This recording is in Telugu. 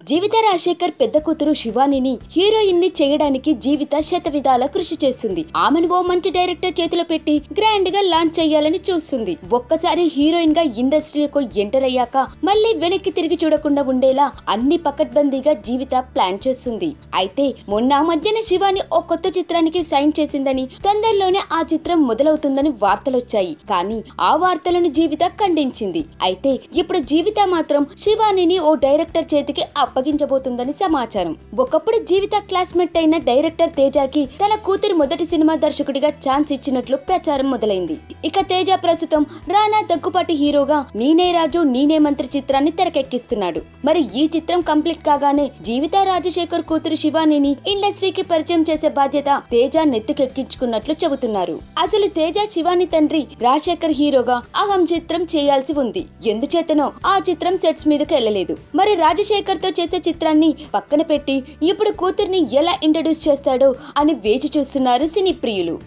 జీవిత రాజశేఖర్ పెద్ద కూతురు శివానిని హీరోయిన్ ని చేయడానికి జీవిత శతవిధాల కృషి చేస్తుంది. ఆమెను ఓ మంచి డైరెక్టర్ చేతిలో పెట్టి గ్రాండ్ గా లాంచ్ చేయాలని చూస్తుంది. ఒక్కసారి హీరోయిన్ గా ఇండస్ట్రీకి ఎంటర్ అయ్యాక మళ్ళీ వెనక్కి తిరిగి చూడకుండా ఉండేలా అన్ని పకడ్బందీగా జీవిత ప్లాన్ చేస్తుంది. అయితే మొన్న మధ్యన శివాని ఓ కొత్త చిత్రానికి సైన్ చేసిందని, తొందరలోనే ఆ చిత్రం మొదలవుతుందని వార్తలొచ్చాయి. కానీ ఆ వార్తలను జీవిత ఖండించింది. అయితే ఇప్పుడు జీవిత మాత్రం శివానిని ఓ డైరెక్టర్ చేతికి అప్పగించబోతుందని సమాచారం. ఒకప్పుడు జీవిత క్లాస్మేట్ అయిన డైరెక్టర్ తేజకి తన కూతురి మొదటి సినిమా దర్శకుడిగా ఛాన్స్ ఇచ్చినట్లు ప్రచారం మొదలైంది. ఇక తేజ ప్రస్తుతం రానా దగ్గుపాటి హీరోగా నేనే రాజు నేనే మంత్రి చిత్రాన్ని తెరకెక్కిస్తున్నాడు. మరి ఈ చిత్రం కంప్లీట్ కాగానే జీవిత రాజశేఖర్ కూతురు శివానిని ఇండస్ట్రీకి పరిచయం చేసే బాధ్యత తేజ నెత్తికెక్కించుకున్నట్లు చెబుతున్నారు. అసలు తేజ శివాని తండ్రి రాజశేఖర్ హీరోగా అహం చిత్రం చేయాల్సి ఉంది. ఎందుచేతనో ఆ చిత్రం సెట్స్ మీదకి వెళ్లలేదు. మరి రాజశేఖర్ తో చేసే చిత్రాన్ని పక్కన పెట్టి ఇప్పుడు కూతుర్ని ఎలా ఇంట్రడ్యూస్ చేస్తాడో అని వేచి చూస్తున్నారు సినీ ప్రియులు.